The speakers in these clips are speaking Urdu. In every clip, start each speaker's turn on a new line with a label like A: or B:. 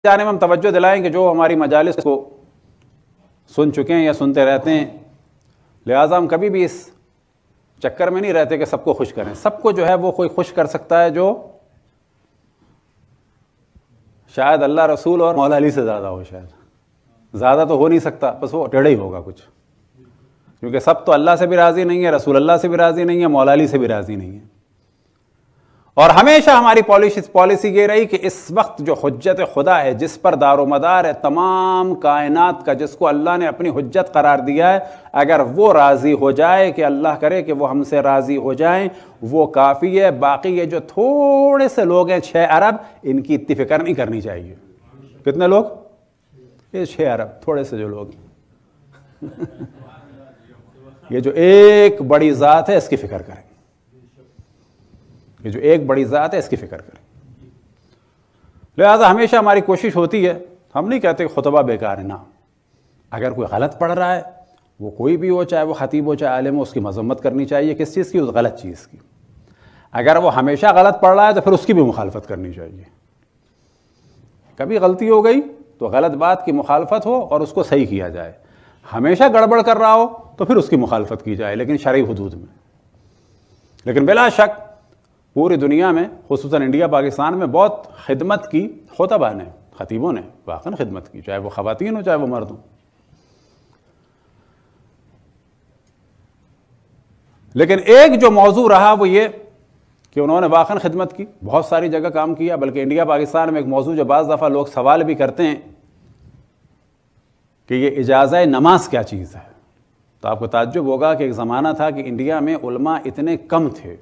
A: جانب ہم توجہ دلائیں کہ جو ہماری مجالس کو سن چکے ہیں یا سنتے رہتے ہیں، لہٰذا ہم کبھی بھی اس چکر میں نہیں رہتے کہ سب کو خوش کریں. سب کو جو ہے وہ کوئی خوش کر سکتا ہے جو شاید اللہ رسول اور مولا علی سے زیادہ ہو، شاید زیادہ تو ہو نہیں سکتا، بس وہ ٹیڑھا ہی ہوگا کچھ، کیونکہ سب تو اللہ سے بھی راضی نہیں ہے، رسول اللہ سے بھی راضی نہیں ہے، مولا علی سے بھی راضی نہیں ہے. اور ہمیشہ ہماری پالیسی یہ رہی کہ اس وقت جو حجت خدا ہے، جس پر دار و مدار ہے تمام کائنات کا، جس کو اللہ نے اپنی حجت قرار دیا ہے، اگر وہ راضی ہو جائے، کہ اللہ کرے کہ وہ ہم سے راضی ہو جائیں، وہ کافی ہے. باقی یہ جو تھوڑے سے لوگ ہیں 6 ارب، ان کی اتنی فکر نہیں کرنی چاہیے. کتنے لوگ؟ یہ 6 ارب تھوڑے سے جو لوگ یہ جو ایک بڑی ذات ہے اس کی فکر کریں، یہ جو ایک بڑی ذات ہے اس کی فکر کریں. لہذا ہمیشہ ہماری کوشش ہوتی ہے، ہم نہیں کہتے کہ خطبہ بیکار ہے، نہ، اگر کوئی غلط پڑھ رہا ہے، وہ کوئی بھی ہو، چاہے وہ خطیب ہو چاہے عالم ہو، اس کی مذمت کرنی چاہیے. کس چیز کی؟ اس غلط چیز کی. اگر وہ ہمیشہ غلط پڑھ رہا ہے تو پھر اس کی بھی مخالفت کرنی چاہیے. کبھی غلطی ہو گئی تو غلط بات کی مخالفت ہو اور اس کو صحیح کیا جائے. ہمیشہ گڑبڑ کر رہا ہو تو پھر اس کی مخالفت کی جائے، لیکن شرعی حدود میں. لیکن بلا شک پوری دنیا میں، خصوصاً انڈیا پاکستان میں، بہت خدمت کی خطباء نے، خطیبوں نے واقعاً خدمت کی، چاہے وہ خواتین ہو چاہے وہ مرد ہوں. لیکن ایک جو موضوع رہا وہ یہ کہ انہوں نے واقعاً خدمت کی، بہت ساری جگہ کام کیا. بلکہ انڈیا پاکستان میں ایک موضوع جو بعض دفعہ لوگ سوال بھی کرتے ہیں کہ یہ اجازہ نماز کیا چیز ہے، تو آپ کو تعجب ہوگا کہ ایک زمانہ تھا کہ انڈیا میں علماء اتنے کم تھے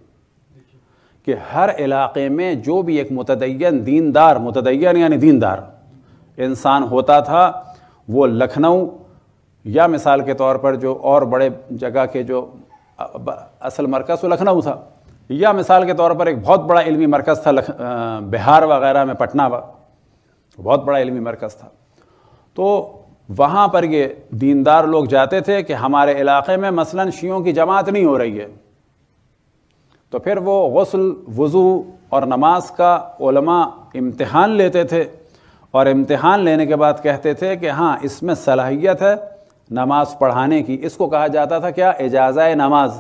A: کہ ہر علاقے میں جو بھی ایک متدین دیندار، متدین یعنی دیندار انسان ہوتا تھا، وہ لکھنؤ یا مثال کے طور پر جو اور بڑے جگہ کے جو اصل مرکز وہ لکھنؤ تھا، یا مثال کے طور پر ایک بہت بڑا علمی مرکز تھا بہار وغیرہ میں، پٹنہ بہت بڑا علمی مرکز تھا. تو وہاں پر یہ دیندار لوگ جاتے تھے کہ ہمارے علاقے میں مثلاً شیعوں کی جماعت نہیں ہو رہی ہے، تو پھر وہ غسل، وضو اور نماز کا علماء امتحان لیتے تھے، اور امتحان لینے کے بعد کہتے تھے کہ ہاں اس میں صلاحیت ہے نماز پڑھانے کی. اس کو کہا جاتا تھا کیا؟ اجازہ نماز.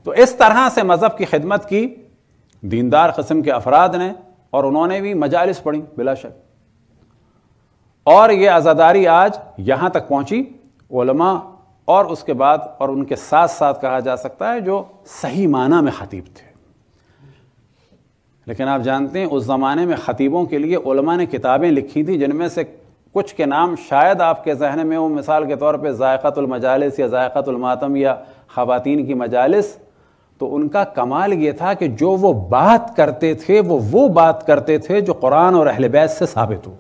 A: تو اس طرح سے مذہب کی خدمت کی دیندار قسم کے افراد نے، اور انہوں نے بھی مجالس پڑھی بلا شک. اور یہ عزاداری آج یہاں تک پہنچی علماء اور اس کے بعد اور ان کے ساتھ ساتھ کہا جا سکتا ہے جو صحیح معنی میں خطیب تھے. لیکن آپ جانتے ہیں اس زمانے میں خطیبوں کے لیے علماء نے کتابیں لکھی تھیں، جن میں سے کچھ کے نام شاید آپ کے ذہن میں ہو. مثال کے طور پہ ذائقۃ المجالس یا ذائقۃ الماتم یا خواتین کی مجالس. تو ان کا کمال یہ تھا کہ جو وہ بات کرتے تھے وہ بات کرتے تھے جو قرآن اور اہل بیت سے ثابت ہو.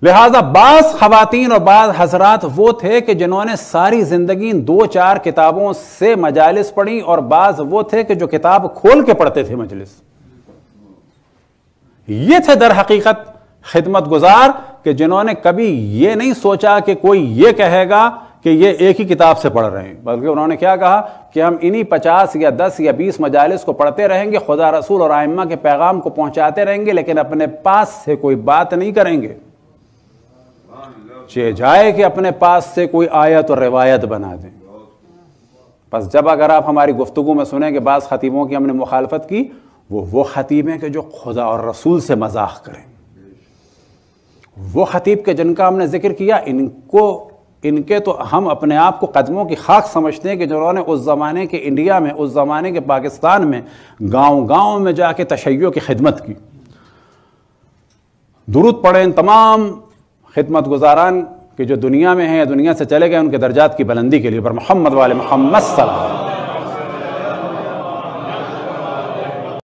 A: لہٰذا بعض خواتین اور بعض حضرات وہ تھے کہ جنہوں نے ساری زندگی 2-4 کتابوں سے مجالس پڑھی، اور بعض وہ تھے کہ جو کتاب کھول کے پڑھتے تھے مجلس. یہ تھے در حقیقت خدمت گزار کہ جنہوں نے کبھی یہ نہیں سوچا کہ کوئی یہ کہے گا کہ یہ ایک ہی کتاب سے پڑھ رہے ہیں، بلکہ انہوں نے کیا کہا کہ ہم انہی 50 یا 10 یا 20 مجالس کو پڑھتے رہیں گے، خدا رسول اور ائمہ کے پیغام کو پہنچاتے رہیں گے، لیکن اپنے پاس سے کوئی بات نہیں کریں گے. چاہے جائے کہ اپنے پاس سے کوئی آیت اور روایت بنا دیں. بس جب اگر آپ ہماری گفتگو میں سنیں کہ بعض خطیبوں کی ہم نے مخالفت کی، وہ خطیب ہیں کہ جو خدا اور رسول سے مذاق کریں. وہ خطیب کے جن کا ہم نے ذکر کیا، ان کے تو ہم اپنے آپ کو قدموں کی خاک سمجھتے ہیں کہ جنہوں نے اس زمانے کے انڈیا میں، اس زمانے کے پاکستان میں گاؤں گاؤں میں جا کے تشیع کی خدمت کی. درود پڑھیں ان تمام خدمت گزاران کہ جو دنیا میں ہیں یا دنیا سے چلے گئے، ان کے درجات کی بلندی کے لیے. پر محمد والے محمد صلی اللہ علیہ وسلم.